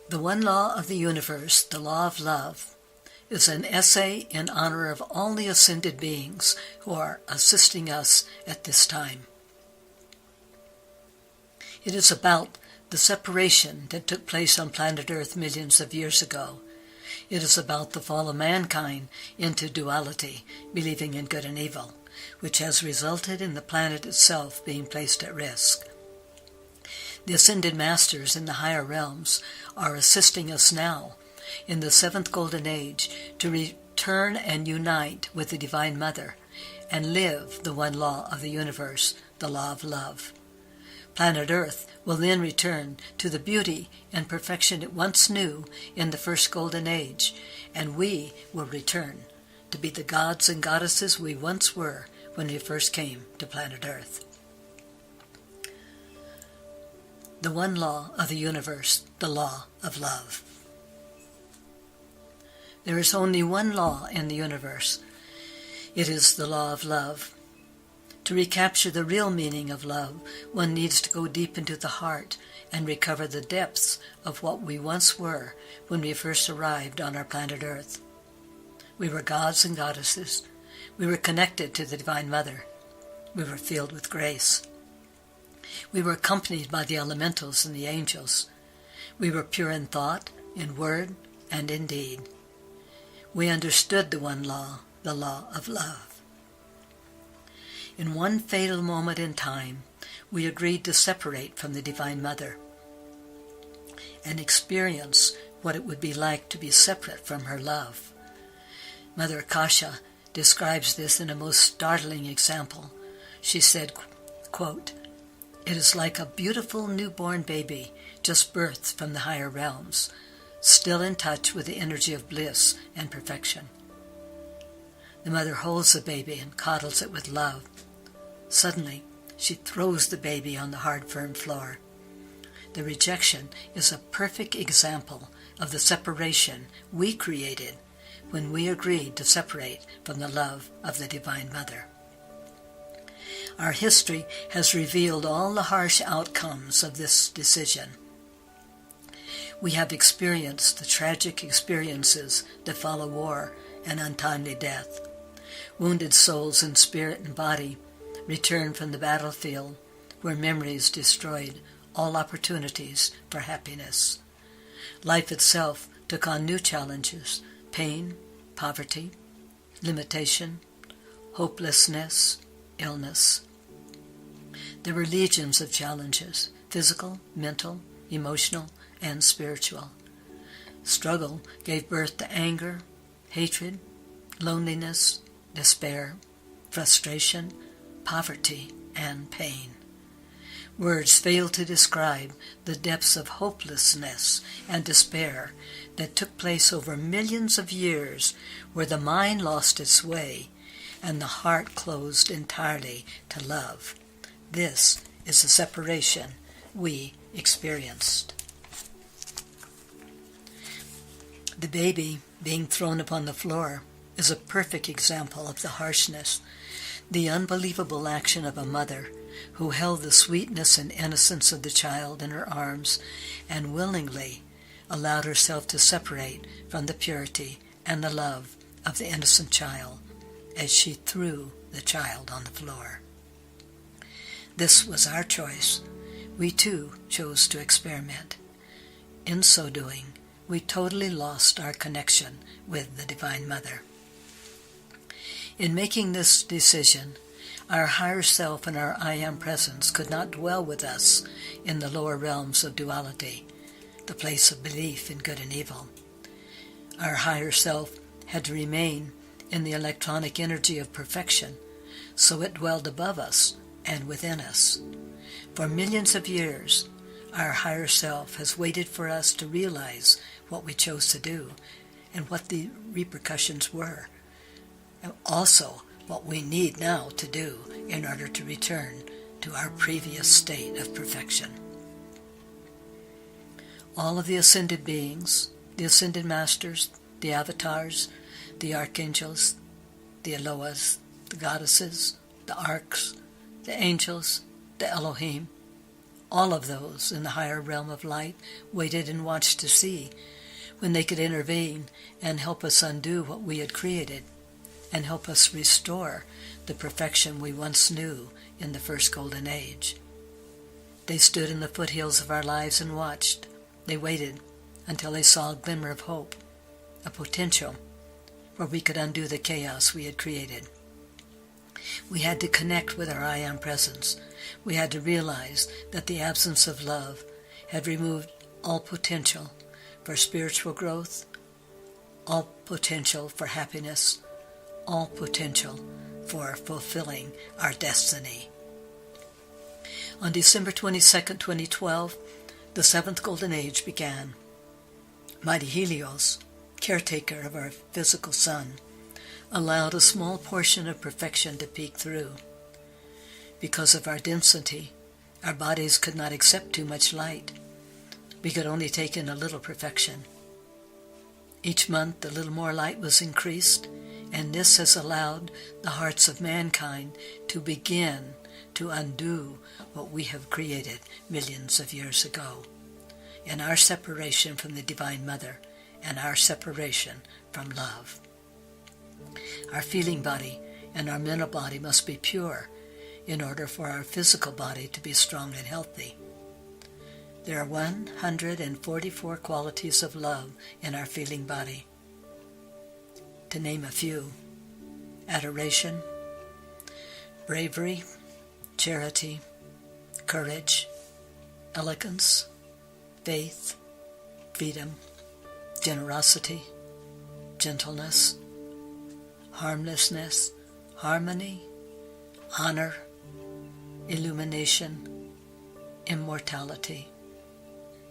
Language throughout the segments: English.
The One Law of the Universe, the Law of Love, is an essay in honor of all the ascended beings who are assisting us at this time. It is about the separation that took place on planet Earth millions of years ago. It is about the fall of mankind into duality, believing in good and evil, which has resulted in the planet itself being placed at risk. The Ascended Masters in the higher realms are assisting us now in the seventh golden age to return and unite with the Divine Mother and live the one law of the universe, the law of love. Planet Earth will then return to the beauty and perfection it once knew in the first golden age, and we will return to be the gods and goddesses we once were when we first came to planet Earth. The one law of the universe, the law of love. There is only one law in the universe. It is the law of love. To recapture the real meaning of love, one needs to go deep into the heart and recover the depths of what we once were when we first arrived on our planet Earth. We were gods and goddesses. We were connected to the Divine Mother. We were filled with grace. We were accompanied by the elementals and the angels. We were pure in thought, in word, and in deed. We understood the one law, the law of love. In one fatal moment in time, we agreed to separate from the Divine Mother and experience what it would be like to be separate from her love. Mother Akasha describes this in a most startling example. She said, quote, "It is like a beautiful newborn baby just birthed from the higher realms, still in touch with the energy of bliss and perfection. The mother holds the baby and coddles it with love. Suddenly, she throws the baby on the hard, firm floor. The rejection is a perfect example of the separation we created when we agreed to separate from the love of the Divine Mother. Our history has revealed all the harsh outcomes of this decision. We have experienced the tragic experiences that follow war and untimely death. Wounded souls in spirit and body return from the battlefield where memories destroyed all opportunities for happiness. Life itself took on new challenges: pain, poverty, limitation, hopelessness, illness. There were legions of challenges: physical, mental, emotional, and spiritual. Struggle gave birth to anger, hatred, loneliness, despair, frustration, poverty, and pain. Words fail to describe the depths of hopelessness and despair that took place over millions of years, where the mind lost its way and the heart closed entirely to love. This is the separation we experienced. The baby being thrown upon the floor is a perfect example of the harshness, the unbelievable action of a mother who held the sweetness and innocence of the child in her arms and willingly allowed herself to separate from the purity and the love of the innocent child as she threw the child on the floor. This was our choice. We too chose to experiment. In so doing, we totally lost our connection with the Divine Mother. In making this decision, our higher self and our I Am presence could not dwell with us in the lower realms of duality, the place of belief in good and evil. Our higher self had to remain in the electronic energy of perfection, so it dwelled above us and within us. For millions of years, our higher self has waited for us to realize what we chose to do and what the repercussions were, and also what we need now to do in order to return to our previous state of perfection. All of the ascended beings, the ascended masters, the avatars, the archangels, the Elohas, the goddesses, the arcs, the angels, the Elohim, All of those in the higher realm of light waited and watched to see when they could intervene and help us undo what we had created and help us restore the perfection we once knew in the first golden age. They stood in the foothills of our lives and watched. They waited until they saw a glimmer of hope, a potential where we could undo the chaos we had created. We had to connect with our I Am presence. We had to realize that the absence of love had removed all potential for spiritual growth, all potential for happiness, all potential for fulfilling our destiny. On December 22nd, 2012, the seventh golden age began. Mighty Helios, caretaker of our physical sun, allowed a small portion of perfection to peek through. Because of our density, our bodies could not accept too much light. We could only take in a little perfection. Each month a little more light was increased, and this has allowed the hearts of mankind to begin to undo what we have created millions of years ago, in our separation from the Divine Mother and our separation from love. Our feeling body and our mental body must be pure in order for our physical body to be strong and healthy. There are 144 qualities of love in our feeling body. To name a few: adoration, bravery, charity, courage, elegance, faith, freedom, generosity, gentleness, harmlessness, harmony, honor, illumination, immortality,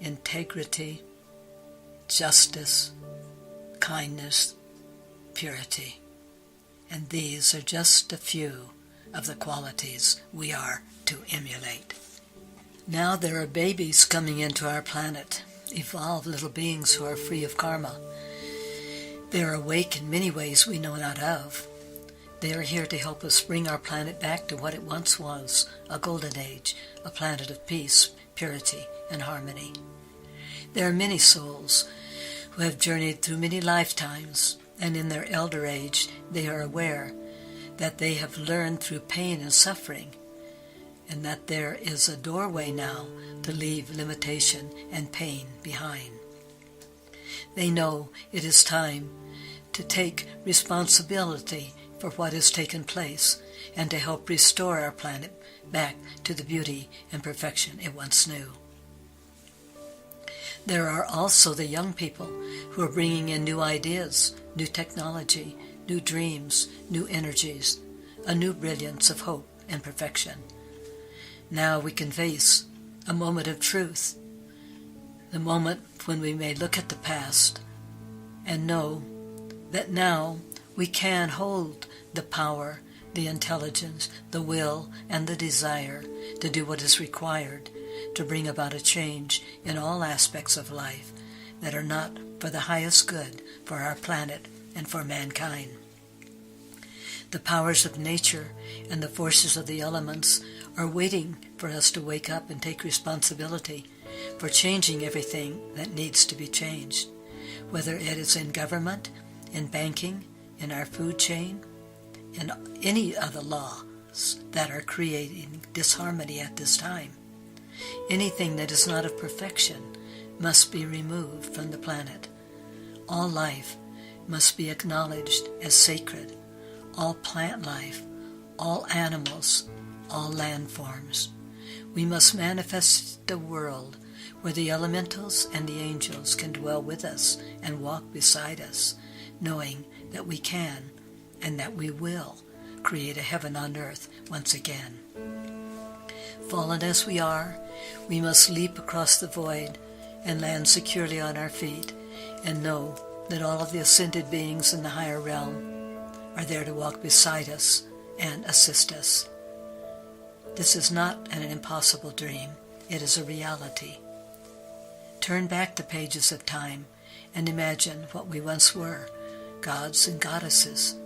integrity, justice, kindness, purity. And these are just a few of the qualities we are to emulate. Now there are babies coming into our planet, evolved little beings who are free of karma. They are awake in many ways we know not of. They are here to help us bring our planet back to what it once was, a golden age, a planet of peace, purity, and harmony. There are many souls who have journeyed through many lifetimes, and in their elder age they are aware that they have learned through pain and suffering, and that there is a doorway now to leave limitation and pain behind. They know it is time to take responsibility for what has taken place and to help restore our planet back to the beauty and perfection it once knew. There are also the young people who are bringing in new ideas, new technology, new dreams, new energies, a new brilliance of hope and perfection. Now we can face a moment of truth, the moment when we may look at the past and know that now we can hold the power, the intelligence, the will, and the desire to do what is required to bring about a change in all aspects of life that are not for the highest good for our planet and for mankind. The powers of nature and the forces of the elements are waiting for us to wake up and take responsibility for changing everything that needs to be changed, whether it is in government, in banking, in our food chain, in any other laws that are creating disharmony at this time. Anything that is not of perfection must be removed from the planet. All life must be acknowledged as sacred. All plant life, all animals, all land forms. We must manifest a world where the elementals and the angels can dwell with us and walk beside us, knowing that we can and that we will create a heaven on earth once again. Fallen as we are, we must leap across the void and land securely on our feet and know that all of the ascended beings in the higher realm are there to walk beside us and assist us. This is not an impossible dream. It is a reality. Turn back the pages of time and imagine what we once were, gods and goddesses,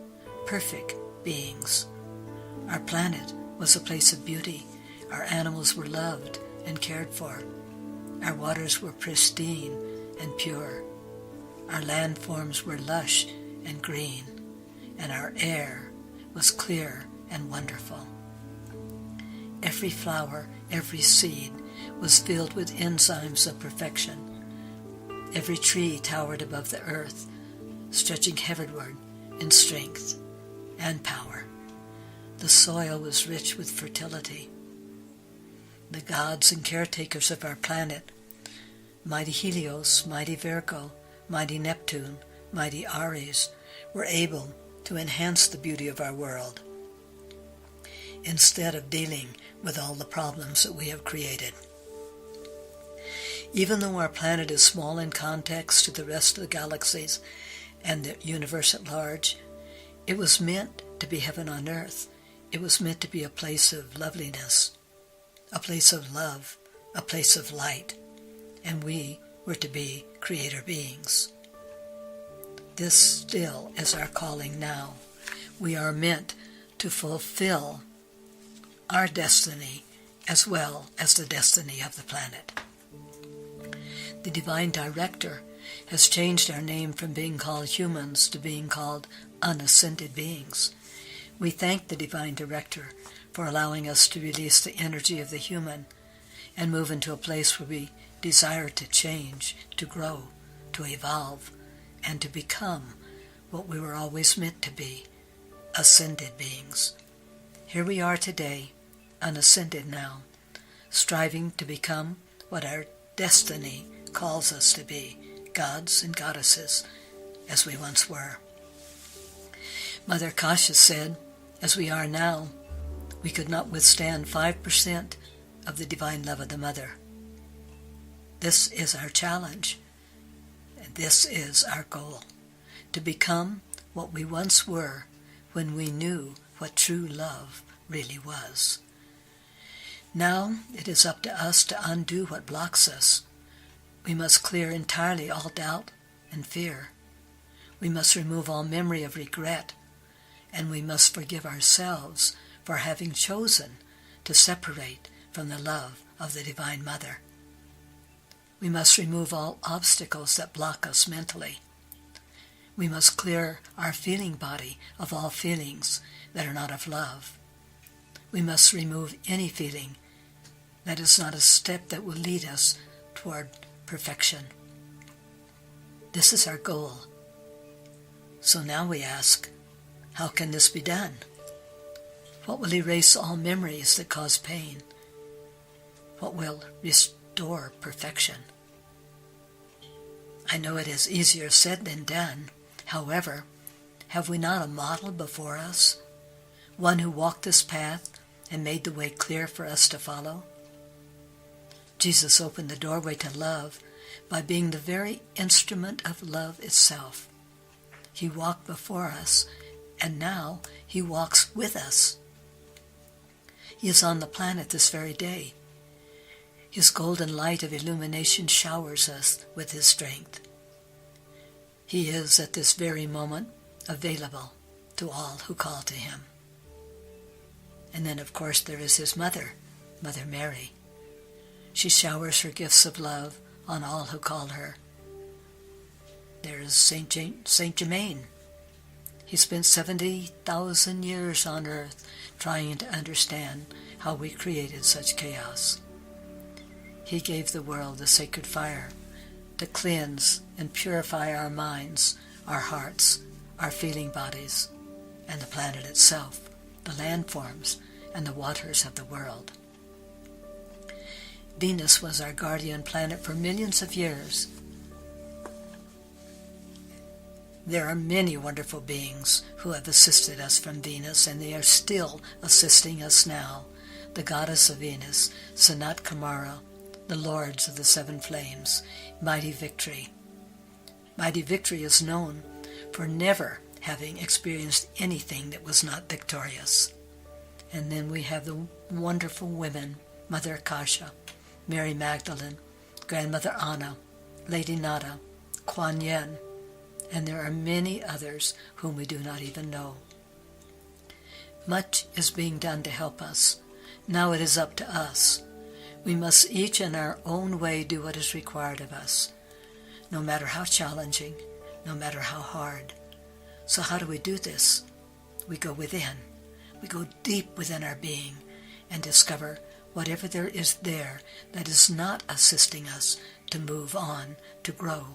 perfect beings. Our planet was a place of beauty. Our animals were loved, and cared for. Our waters were pristine and pure. Our landforms were lush and green, and our air was clear and wonderful. Every flower, every seed was filled with enzymes of perfection. Every tree towered above the earth, stretching heavenward in strength and power. The soil was rich with fertility. The gods and caretakers of our planet, mighty Helios, mighty Virgo, mighty Neptune, mighty Aries, were able to enhance the beauty of our world instead of dealing with all the problems that we have created. Even though our planet is small in context to the rest of the galaxies and the universe at large, it was meant to be heaven on earth. It was meant to be a place of loveliness, a place of love, a place of light, and we were to be creator beings. This still is our calling now. We are meant to fulfill our destiny as well as the destiny of the planet. The Divine Director has changed our name from being called humans to being called unascended beings. We thank the Divine Director for allowing us to release the energy of the human and move into a place where we desire to change, to grow, to evolve, and to become what we were always meant to be, ascended beings. Here we are today, unascended now, striving to become what our destiny calls us to be, gods and goddesses, as we once were. Mother Kasha said, as we are now, we could not withstand 5% of the divine love of the Mother. This is our challenge, and this is our goal, to become what we once were when we knew what true love really was. Now it is up to us to undo what blocks us. We must clear entirely all doubt and fear. We must remove all memory of regret, and we must forgive ourselves for having chosen to separate from the love of the Divine Mother. We must remove all obstacles that block us mentally. We must clear our feeling body of all feelings that are not of love. We must remove any feeling that is not a step that will lead us toward perfection. This is our goal. So now we ask, how can this be done? What will erase all memories that cause pain? What will restore perfection? I know it is easier said than done. However, have we not a model before us? One who walked this path and made the way clear for us to follow? Jesus opened the doorway to love by being the very instrument of love itself. He walked before us, and now he walks with us. He is on the planet this very day. His golden light of illumination showers us with his strength. He is at this very moment available to all who call to him. And then, of course, there is his mother, Mother Mary. She showers her gifts of love on all who call her. There is Saint Germain. He spent 70,000 years on earth trying to understand how we created such chaos. He gave the world the sacred fire to cleanse and purify our minds, our hearts, our feeling bodies, and the planet itself, the landforms, and the waters of the world. Venus was our guardian planet for millions of years. There are many wonderful beings who have assisted us from Venus, and they are still assisting us now. The goddess of Venus, Sanat Kumara, the lords of the seven flames, Mighty Victory. Mighty Victory is known for never having experienced anything that was not victorious. And then we have the wonderful women, Mother Akasha, Mary Magdalene, Grandmother Anna, Lady Nada, Kuan Yin, and there are many others whom we do not even know. Much is being done to help us. Now it is up to us. We must each in our own way do what is required of us, no matter how challenging, no matter how hard. So how do we do this? We go within. We go deep within our being and discover whatever there is there that is not assisting us to move on, to grow,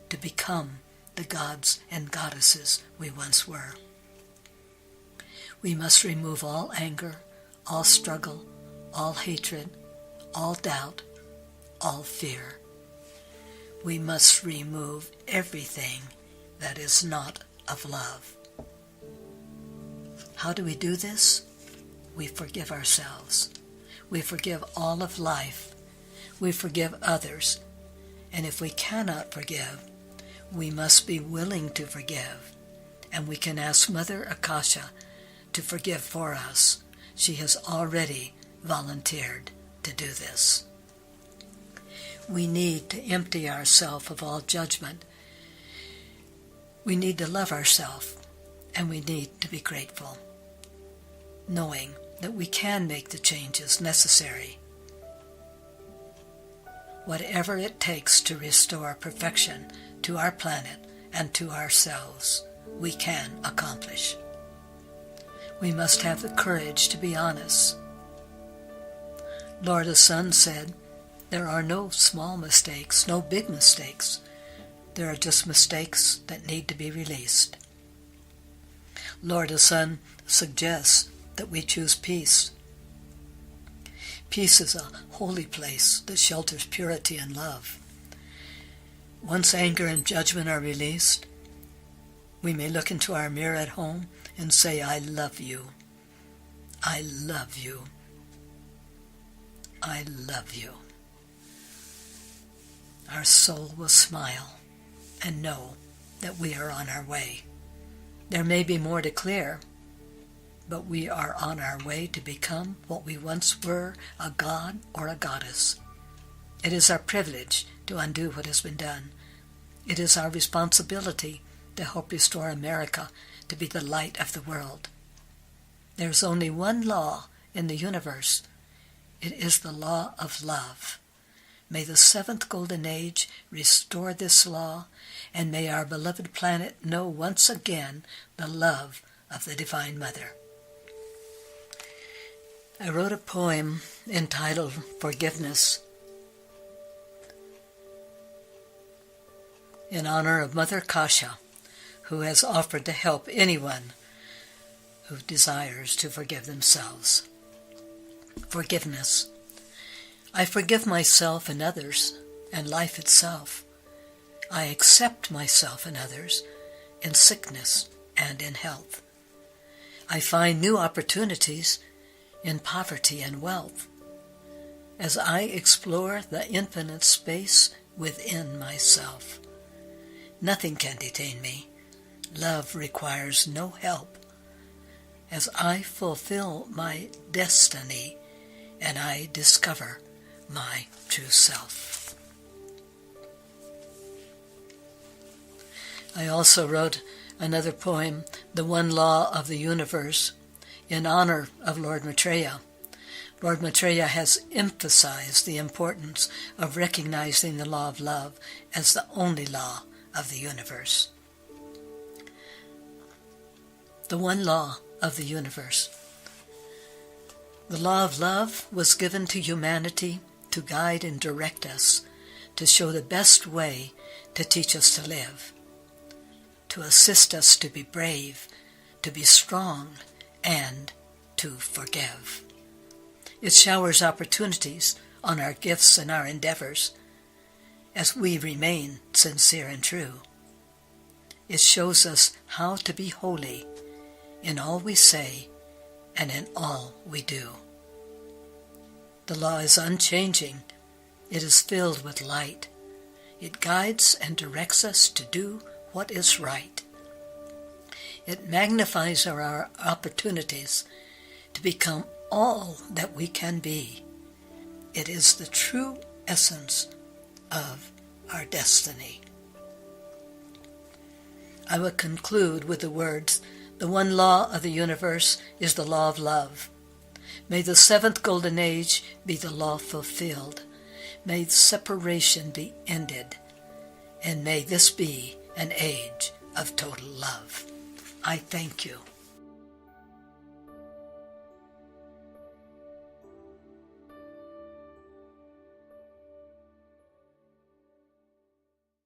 to become the gods and goddesses we once were. We must remove all anger, all struggle, all hatred, all doubt, all fear. We must remove everything that is not of love. How do we do this? We forgive ourselves. We forgive all of life. We forgive others. And if we cannot forgive, we must be willing to forgive. And we can ask Mother Akasha to forgive for us. She has already volunteered to do this. We need to empty ourselves of all judgment. We need to love ourselves, and we need to be grateful, knowing that we can make the changes necessary. Whatever it takes to restore perfection to our planet and to ourselves, we can accomplish. We must have the courage to be honest. Lord the Sun said, there are no small mistakes, no big mistakes. There are just mistakes that need to be released. Lord the Sun suggests that we choose peace. Peace is a holy place that shelters purity and love. Once anger and judgment are released, we may look into our mirror at home and say, I love you. I love you. I love you. Our soul will smile and know that we are on our way. There may be more to clear, but we are on our way to become what we once were, a god or a goddess. It is our privilege to undo what has been done. It is our responsibility to help restore America to be the light of the world. There is only one law in the universe. It is the law of love. May the seventh golden age restore this law, and may our beloved planet know once again the love of the Divine Mother. I wrote a poem entitled Forgiveness in honor of Mother Kasha, who has offered to help anyone who desires to forgive themselves. Forgiveness. I forgive myself and others and life itself. I accept myself and others in sickness and in health. I find new opportunities in poverty and wealth as I explore the infinite space within myself. Nothing can detain me. Love requires no help as I fulfill my destiny and I discover my true self. I also wrote another poem, The One Law of the Universe, in honor of Lord Maitreya. Lord Maitreya has emphasized the importance of recognizing the law of love as the only law of the universe. The one law of the universe. The law of love was given to humanity to guide and direct us, to show the best way to teach us to live, to assist us to be brave, to be strong, and to forgive. It showers opportunities on our gifts and our endeavors as we remain sincere and true. It shows us how to be holy in all we say and in all we do. The law is unchanging. It is filled with light. It guides and directs us to do what is right. It magnifies our opportunities to become all that we can be. It is the true essence of our destiny. I will conclude with the words, the one law of the universe is the law of love. May the seventh golden age be the law fulfilled. May separation be ended. And may this be an age of total love. I thank you.